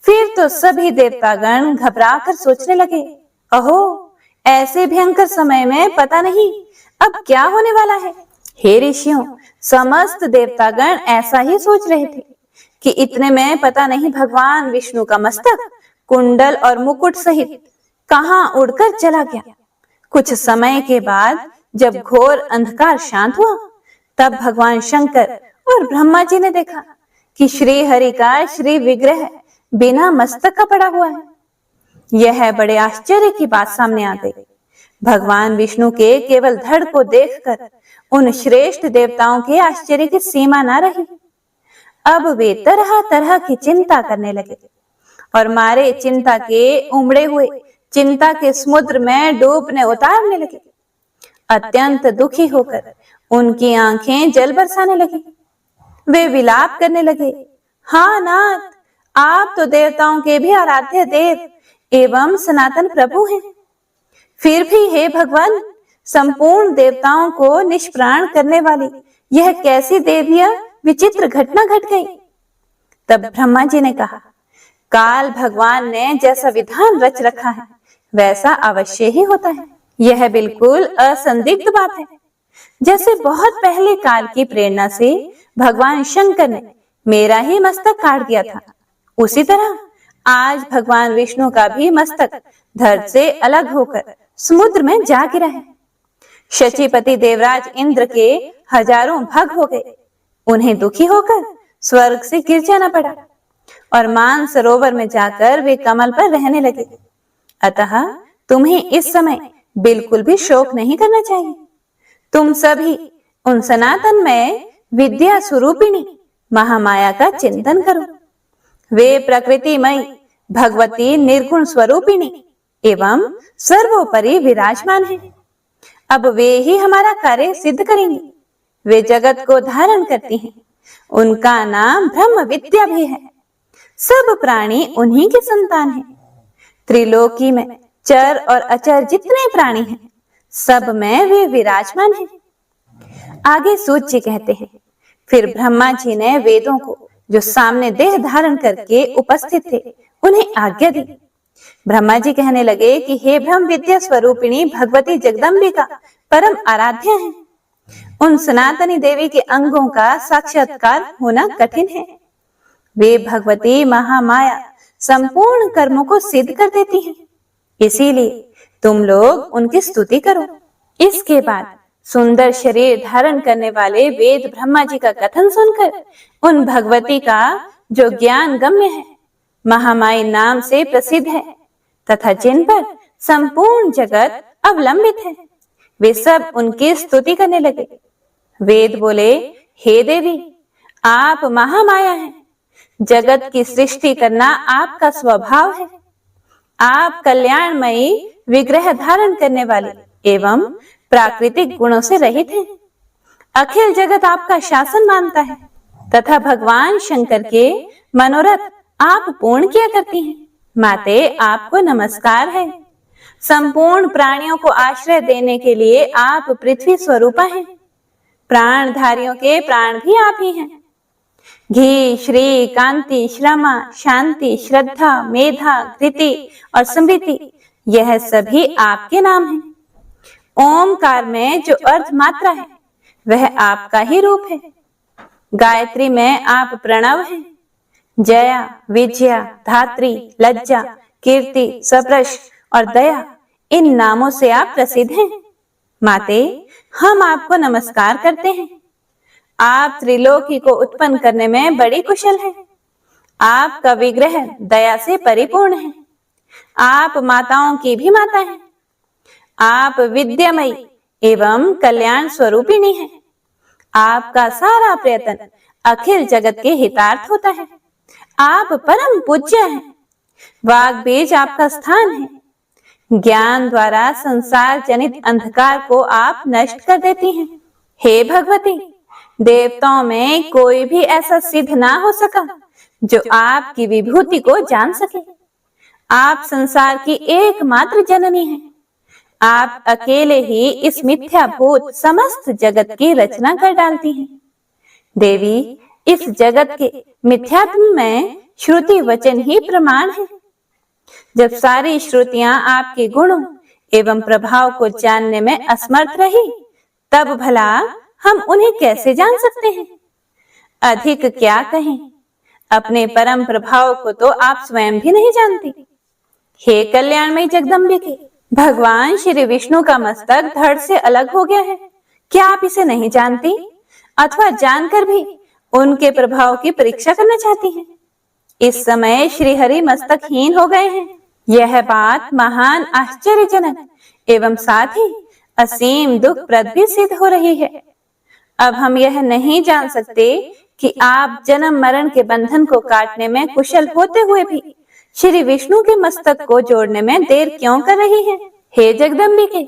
फिर तो सभी देवतागण घबराकर सोचने लगे, अहो, ऐसे भयंकर समय में पता नहीं अब क्या होने वाला है। हे ऋषियों, समस्त देवतागण ऐसा ही सोच रहे थे कि इतने में पता नहीं भगवान विष्णु का मस्तक कुंडल और मुकुट सहित कहां उड़कर चला गया। कुछ समय के बाद जब घोर अंधकार शांत हुआ तब भगवान शंकर और ब्रह्मा जी ने देखा कि श्री हरि का श्री विग्रह बिना मस्तक का पड़ा हुआ है। यह बड़े आश्चर्य की बात सामने आ गई। भगवान विष्णु के केवल धड़ को देखकर उन श्रेष्ठ देवताओं के आश्चर्य की सीमा न रही। अब वे तरह तरह की चिंता करने लगे और मारे चिंता के उमड़े हुए चिंता के समुद्र में डूबने उतारने लगे। अत्यंत दुखी होकर उनकी आंखें जल बरसाने लगी। वे विलाप करने लगे, हाँ नाथ, आप तो देवताओं के भी आराध्य देव एवं सनातन प्रभु हैं। फिर भी हे भगवान, संपूर्ण देवताओं को निष्प्राण करने वाली यह कैसी देवीय विचित्र घटना घट गई। तब ब्रह्मा जी ने कहा, काल भगवान ने जैसा विधान रच रखा है वैसा अवश्य ही होता है। यह बिल्कुल असंदिग्ध बात है। जैसे बहुत पहले काल की प्रेरणा से भगवान शंकर ने मेरा ही मस्तक काट दिया था, उसी तरह आज भगवान विष्णु का भी मस्तक धड़ से अलग होकर समुद्र में जा गिरा है। शचीपति देवराज इंद्र के हजारों भग हो गए। उन्हें दुखी होकर स्वर्ग से गिर जाना पड़ा और मान सरोवर में जाकर वे कमल पर रहने लगे। अतः तुम्हें इस समय बिल्कुल भी शोक नहीं करना चाहिए। तुम सभी उन सनातन में विद्या स्वरूपिणी महामाया का चिंतन करो। वे प्रकृतिमयी भगवती निर्गुण स्वरूपिणी एवं सर्वोपरि विराजमान है। अब वे ही हमारा कार्य सिद्ध करेंगे। वे जगत को धारण करती हैं। उनका नाम ब्रह्म विद्या भी है। सब प्राणी उन्हीं की संतान है। त्रिलोकी में चर और अचर जितने प्राणी हैं, सब में वे विराजमान हैं। आगे सूत जी कहते हैं, फिर ब्रह्मा जी ने वेदों को जो सामने देह धारण करके उपस्थित थे, उन्हें आज्ञा दी। ब्रह्मा जी कहने लगे कि हे ब्रह्म विद्या स्वरूपिणी भगवती जगदम्बिका परम आराध्य है। उन सनातनी देवी के अंगों का साक्षात्कार होना कठिन है। वे भगवती महामाया संपूर्ण कर्मों को सिद्ध कर देती हैं। इसीलिए तुम लोग उनकी स्तुति करो। इसके बाद सुंदर शरीर धारण करने वाले वेद ब्रह्मा जी का कथन सुनकर उन भगवती का जो ज्ञान गम्य है, महामाई नाम से प्रसिद्ध है तथा जिन पर संपूर्ण जगत अवलंबित है, वे सब उनकी स्तुति करने लगे। वेद बोले, हे देवी, आप महामाया हैं। जगत की सृष्टि करना आपका स्वभाव है। आप कल्याणमयी विग्रह धारण करने वाले एवं प्राकृतिक गुणों से रहित हैं। अखिल जगत आपका शासन मानता है तथा भगवान शंकर के मनोरथ आप पूर्ण किया करती हैं। माते, आपको नमस्कार है। संपूर्ण प्राणियों को आश्रय देने के लिए आप पृथ्वी स्वरूपा हैं। प्राणधारियों के प्राण भी आप ही हैं। घी, श्री, कांति, श्रमा, शांति, श्रद्धा, मेधा, कृति और स्मृति, यह सभी आपके नाम हैं। ओमकार में जो अर्ध मात्रा है, वह आपका ही रूप है। गायत्री में आप प्रणव हैं। जया, विजया, धात्री, लज्जा, कीर्ति, सप्रश और दया, इन नामों से आप प्रसिद्ध हैं। माते, हम आपको नमस्कार करते हैं। आप त्रिलोकी को उत्पन्न करने में बड़ी कुशल हैं। आपका विग्रह दया से परिपूर्ण है। आप माताओं की भी माता हैं। आप विद्यामयी एवं कल्याण स्वरूपिणी हैं। आपका सारा प्रयत्न अखिल जगत के हितार्थ होता है। आप परम पूज्य हैं। वाग बीज आपका स्थान है। ज्ञान द्वारा संसार जनित अंधकार को आप नष्ट कर देती हैं। हे भगवती, देवताओं में कोई भी ऐसा सिद्ध ना हो सका जो आपकी विभूति को जान सके। आप संसार की एकमात्र जननी हैं। आप अकेले ही इस मिथ्याभूत समस्त जगत की रचना कर डालती हैं। देवी, इस जगत के मिथ्यात्व में श्रुति वचन ही प्रमाण है। जब सारी श्रुतियां आपके गुणों एवं प्रभाव को जानने में असमर्थ रही, तब भला हम उन्हें कैसे जान सकते हैं? अधिक क्या कहें, अपने परम प्रभाव को तो आप स्वयं भी नहीं जानती। हे कल्याणमयी जगदम्बिके, भगवान श्री विष्णु का मस्तक धड़ से अलग हो गया है। क्या आप इसे नहीं जानती अथवा जानकर भी उनके प्रभाव की परीक्षा करना चाहती हैं? इस समय श्री हरि मस्तकहीन हो गए हैं। यह बात महान आश्चर्यजनक एवं साथ ही असीम दुखप्रद भी सिद्ध हो रही है। अब हम यह नहीं जान सकते कि आप जन्म मरण के बंधन को काटने में कुशल होते हुए भी श्री विष्णु के मस्तक को जोड़ने में देर क्यों कर रही हैं? हे जगदम्बिके,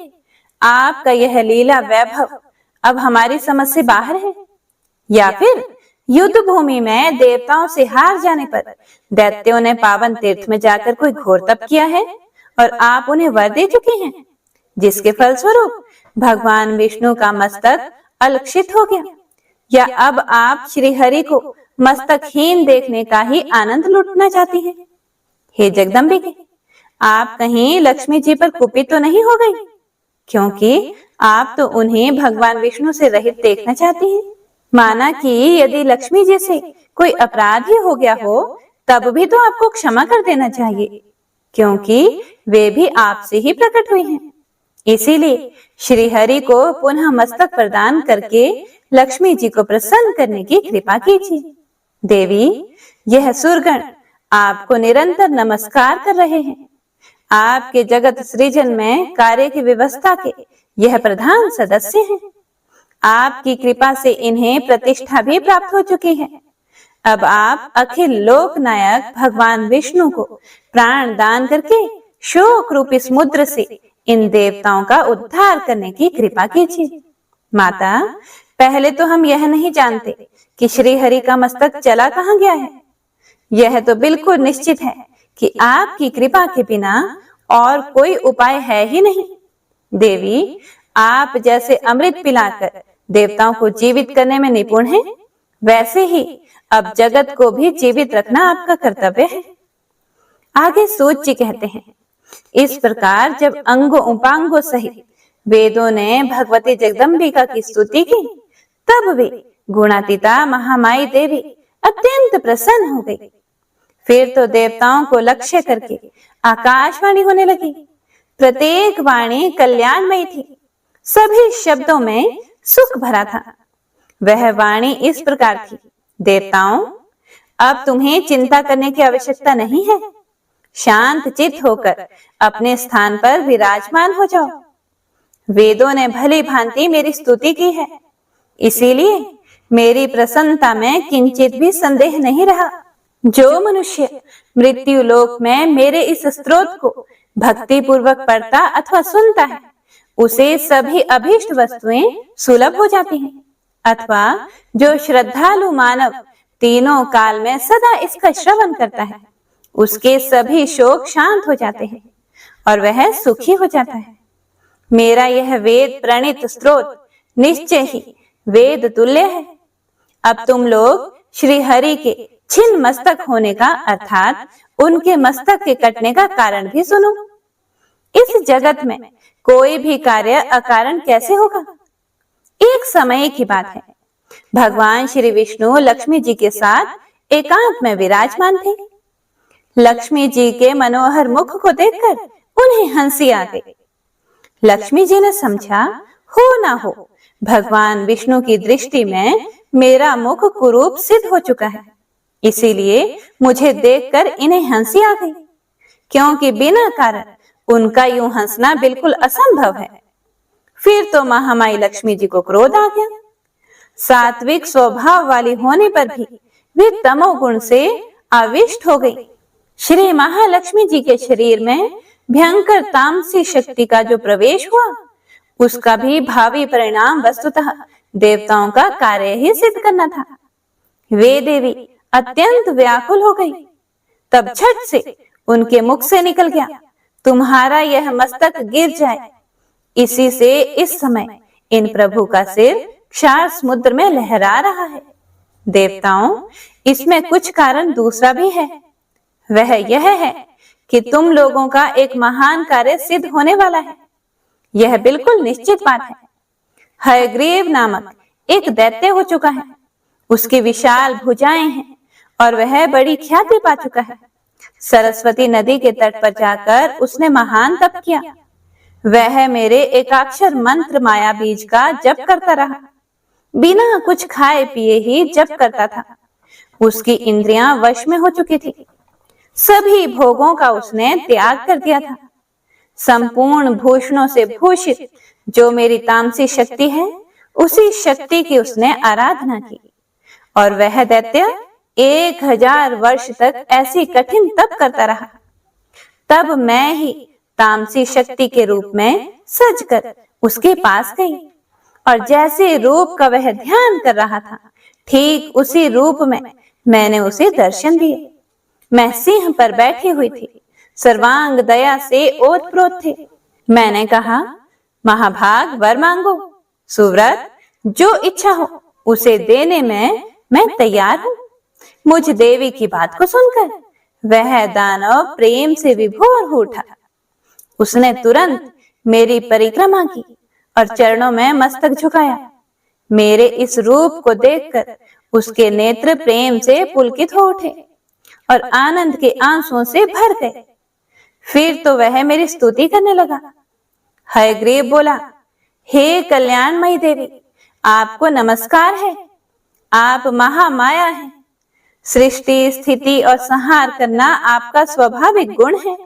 आपका यह लीला वैभव अब हमारी समझ से बाहर है, या फिर युद्ध भूमि में देवताओं से हार जाने पर दैत्यों ने पावन तीर्थ में जाकर कोई घोर तप किया है और आप उन्हें वर दे चुके हैं, जिसके फलस्वरूप भगवान विष्णु का मस्तक अलक्षित हो गया। या अब आप श्री हरि को मस्तकहीन देखने का ही आनंद लूटना चाहती हैं? हे जगदम्बिके, आप कहीं लक्ष्मी जी पर कुपित तो नहीं हो गई? क्योंकि आप तो उन्हें भगवान विष्णु से रहित देखना चाहती हैं। माना कि यदि लक्ष्मी जी से कोई अपराध ही हो गया हो, तब भी तो आपको क्षमा कर देना चाहिए, क्योंकि वे भी आपसे ही प्रकट हुई हैं। इसीलिए श्री हरि को पुनः मस्तक प्रदान करके लक्ष्मी जी को प्रसन्न करने की कृपा कीजिए। देवी, यह सुरगण आपको निरंतर नमस्कार कर रहे हैं। आपके जगत सृजन में कार्य की व्यवस्था के यह प्रधान सदस्य हैं। आपकी कृपा से इन्हें प्रतिष्ठा भी प्राप्त हो चुकी है। अब आप अखिल लोकनायक भगवान विष्णु को प्राण दान करके शोक रूपी समुद्र से इन देवताओं का उद्धार करने की कृपा कीजिए। माता, पहले तो हम यह नहीं जानते कि श्री हरि का मस्तक चला कहाँ गया है। यह तो बिल्कुल निश्चित है कि आपकी कृपा के बिना और कोई उपाय है ही नहीं। देवी, आप जैसे अमृत पिलाकर देवताओं को जीवित करने में निपुण हैं, वैसे ही अब जगत को भी जीवित रखना आपका कर्तव्य है। आगे सूत जी कहते हैं, इस प्रकार जब अंगों उपांगों सहित वेदों ने भगवती जगदम्बिका की स्तुति की, तब वे गुणातीता महामाई देवी अत्यंत प्रसन्न हो गई। फिर तो देवताओं को लक्ष्य करके आकाशवाणी होने लगी। प्रत्येक वाणी कल्याणमयी थी, सभी शब्दों में सुख भरा था। वह वाणी इस प्रकार थी, देवताओं, अब तुम्हें चिंता करने की आवश्यकता नहीं है। शांत चित्त होकर अपने स्थान पर विराजमान हो जाओ। वेदों ने भली भांति मेरी स्तुति की है, इसीलिए मेरी प्रसन्नता में किंचित भी संदेह नहीं रहा। जो मनुष्य मृत्यु लोक में मेरे इस स्तोत्र को भक्ति पूर्वक पढ़ता अथवा सुनता है, उसे सभी अभीष्ट वस्तुएं सुलभ हो जाती हैं। अथवा जो श्रद्धालु मानव तीनों काल में सदा इसका श्रवण करता है, उसके सभी शोक शांत हो जाते हैं और वह सुखी हो जाता है। मेरा यह वेद प्रणीत स्तोत्र निश्चय ही वेद तुल्य है। अब तुम लोग श्री हरि के छिन्न मस्तक होने का अर्थात उनके मस्तक के कटने का कारण भी सुनो। इस जगत में कोई भी कार्य अकारण कैसे होगा? एक समय की बात है, भगवान श्री विष्णु लक्ष्मी जी के साथ एकांत में विराजमान थे। लक्ष्मी जी के मनोहर मुख को देखकर उन्हें हंसी आ गई। लक्ष्मी जी ने समझा, हो ना हो, भगवान विष्णु की दृष्टि में मेरा मुख कुरूप सिद्ध हो चुका है, इसीलिए मुझे देखकर इन्हें हंसी आ गई, क्योंकि बिना कारण उनका यूं हंसना बिल्कुल असंभव है। फिर तो महामाई लक्ष्मी जी को क्रोध आ गया। सात्विक स्वभाव वाली होने पर भी वे तमोगुण से आविष्ट हो गई। श्री महालक्ष्मी जी के शरीर में भयंकर तामसी शक्ति का जो प्रवेश हुआ, उसका भी भावी परिणाम वस्तुतः देवताओं का कार्य ही सिद्ध करना था। वे देवी अत्यंत व्याकुल हो गई। तब झट से उनके मुख से निकल गया, तुम्हारा यह मस्तक गिर जाए। इसी से इस समय इन प्रभु का सिर क्षार समुद्र में लहरा रहा है। देवताओं, इसमें कुछ कारण दूसरा भी है। वह यह है कि तुम लोगों का एक महान कार्य सिद्ध होने वाला है। यह बिल्कुल निश्चित बात है। हयग्रीव नामक एक दैत्य हो चुका है। उसकी विशाल भुजाएं हैं और वह बड़ी ख्याति पा चुका है। सरस्वती नदी के तट पर जाकर उसने महान तप किया। वह मेरे एकाक्षर मंत्र माया बीज का जप करता रहा, बिना कुछ खाए पिए ही जप करता था। उसकी इंद्रियां वश में हो चुकी थी। सभी भोगों का उसने त्याग कर दिया था। संपूर्ण भूषणों से भूषित जो मेरी तामसी शक्ति है, उसी शक्ति की उसने आराधना की। और वह दैत्य 1000 वर्ष तक ऐसी कठिन तप करता रहा। तब मैं ही तामसी शक्ति के रूप में सजकर उसके पास गई और जैसे रूप का वह ध्यान कर रहा था, ठीक उसी रूप में मैंने उसे दर्शन दिए। मैं सिंह पर बैठी हुई थी, सर्वांग दया से ओतप्रोत थे। मैंने कहा, महाभाग वर मांगो, सुव्रत जो इच्छा हो उसे देने में मैं तैयार हूँ। मुझ देवी की बात को सुनकर वह दानव प्रेम से विभोर हो उठा। उसने तुरंत मेरी परिक्रमा की और चरणों में मस्तक झुकाया। मेरे इस रूप को देखकर उसके नेत्र प्रेम से पुलकित हो उठे और आनंद के आंसुओं से भर गए। फिर तो वह मेरी स्तुति करने लगा। हयग्रीव बोला, हे कल्याणमयी देवी, आपको नमस्कार है। आप महामाया हैं। सृष्टि, स्थिति और संहार करना आपका स्वाभाविक गुण है।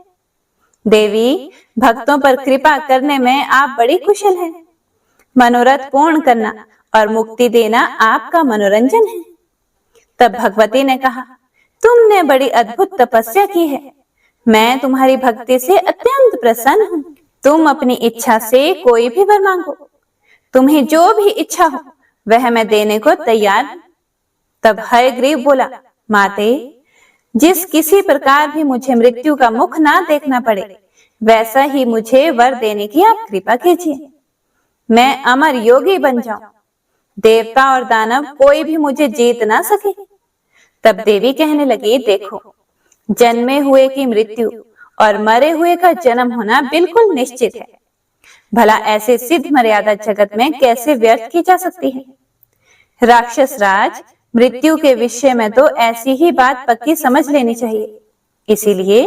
देवी, भक्तों पर कृपा करने में आप बड़ी कुशल हैं। मनोरथ पूर्ण करना और मुक्ति देना आपका मनोरंजन है। तब भगवती ने कहा, तुमने बड़ी अद्भुत तपस्या की है। मैं तुम्हारी भक्ति से अत्यंत प्रसन्न हूँ। तुम अपनी इच्छा से कोई भी वर मांगो। तुम्हें जो भी इच्छा हो वह मैं देने को तैयार हूँ। तब हयग्रीव बोला, माते, जिस किसी प्रकार भी मुझे मृत्यु का मुख ना देखना पड़े, वैसा ही मुझे वर देने की आप कृपा कीजिए। मैं अमर योगी बन जाऊं, देवता और दानव कोई भी मुझे जीत ना सके। तब देवी कहने लगी, देखो, जन्मे हुए की मृत्यु और मरे हुए का जन्म होना बिल्कुल निश्चित है। भला ऐसे सिद्ध मर्यादा जगत में कैसे व्यर्थ की जा सकती है। राक्षस राज, मृत्यु के विषय में तो ऐसी ही बात पक्की समझ लेनी चाहिए। इसीलिए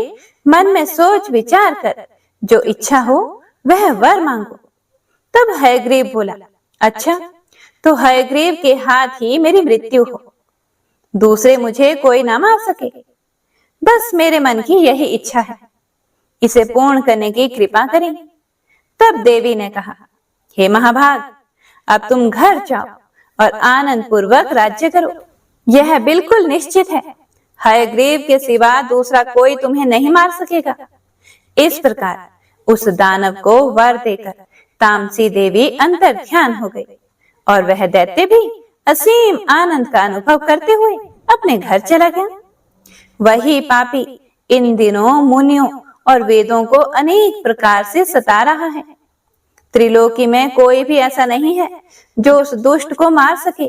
मन में सोच विचार कर जो इच्छा हो वह वर मांगो। तब हयग्रीव बोला, अच्छा, तो हयग्रीव के हाथ ही मेरी मृत्यु हो, दूसरे मुझे कोई ना मार सके। बस मेरे मन की यही इच्छा है, इसे पूर्ण करने की कृपा करें। तब देवी ने कहा, हे महाभाग, अब तुम घर जाओ और आनंद पूर्वक राज्य करो। यह बिल्कुल निश्चित है, हयग्रीव के सिवा दूसरा कोई तुम्हें नहीं मार सकेगा। इस प्रकार उस दानव को वर देकर तामसी देवी अंतर ध्यान हो गई और वह दैत्य भी असीम आनंद का अनुभव करते हुए अपने घर चला गया। वही पापी इन दिनों मुनियों और वेदों को अनेक प्रकार से सता रहा है। त्रिलोकी में कोई भी ऐसा नहीं है जो उस दुष्ट को मार सके।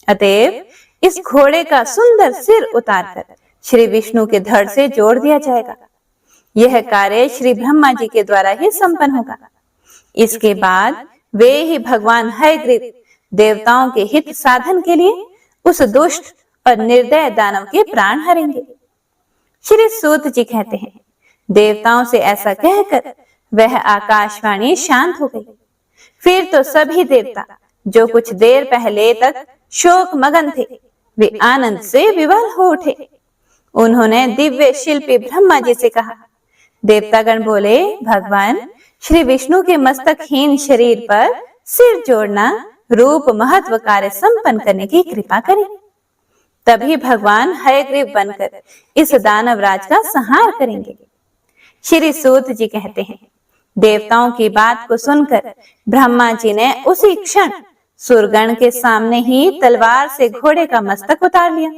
अतएव इस घोड़े का सुंदर सिर उतारकर श्री विष्णु के धड़ से जोड़ दिया जाएगा। यह कार्य श्री ब्रह्मा जी के द्वारा ही संपन्न होगा। इसके बाद वे ही भगवान हयग्रीव देवताओं के हित साधन के लिए उस दुष्ट और निर्दय दानव के प्राण हरेंगे। श्री सूत जी कहते हैं, देवताओं से ऐसा कहकर वह आकाशवाणी शांत हो गई। फिर तो सभी देवता जो कुछ देर पहले तक शोक मगन थे, वे आनंद से विवल हो उठे। उन्होंने दिव्य शिल्पी ब्रह्मा जी से कहा। देवतागण बोले, भगवान, श्री विष्णु के मस्तकहीन शरीर पर सिर जोड़ना रूप महत्व कार्य संपन्न करने की कृपा करें। तभी भगवान हयग्रीव बनकर इस दानव राज का संहार करेंगे। श्री सूत जी कहते हैं, देवताओं की बात को सुनकर ब्रह्मा जी ने उसी क्षण सुरगण के सामने ही तलवार से घोड़े का मस्तक उतार लिया।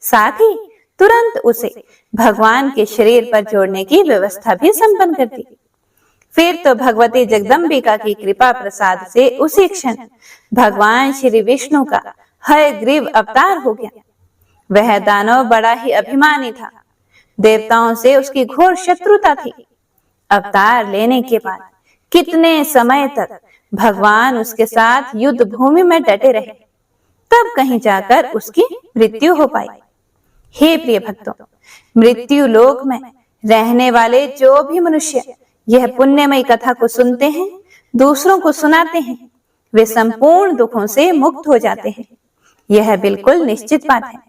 साथ ही तुरंत उसे भगवान के शरीर पर जोड़ने की व्यवस्था भी संपन्न कर दी। फिर तो भगवती जगदम्बिका की कृपा प्रसाद से उसी क्षण भगवान श्री विष्णु का हयग्रीव अवतार हो गया। वह दानव बड़ा ही अभिमानी था। देवताओं से उसकी घोर शत्रुता थी। अवतार लेने के बाद कितने समय तक भगवान उसके साथ युद्ध भूमि में डटे रहे, तब कहीं जाकर उसकी मृत्यु हो पाई। हे प्रिय भक्तों, मृत्यु लोक में रहने वाले जो भी मनुष्य यह पुण्यमयी कथा को सुनते हैं, दूसरों को सुनाते हैं, वे संपूर्ण दुखों से मुक्त हो जाते हैं। यह बिल्कुल निश्चित बात है।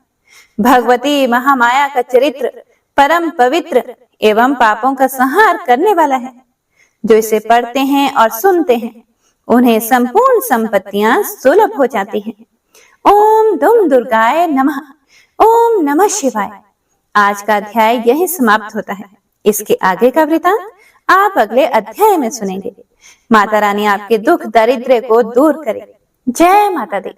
भगवती महामाया का चरित्र परम पवित्र एवं पापों का संहार करने वाला है। जो इसे पढ़ते हैं और सुनते हैं, उन्हें संपूर्ण संपत्तियां सुलभ हो जाती हैं। ओम दुम दुर्गाय नमः। ओम नमः शिवाय। आज का अध्याय यही समाप्त होता है। इसके आगे का वृतांत आप अगले अध्याय में सुनेंगे। माता रानी आपके दुख दरिद्र को दूर करे। जय माता दी।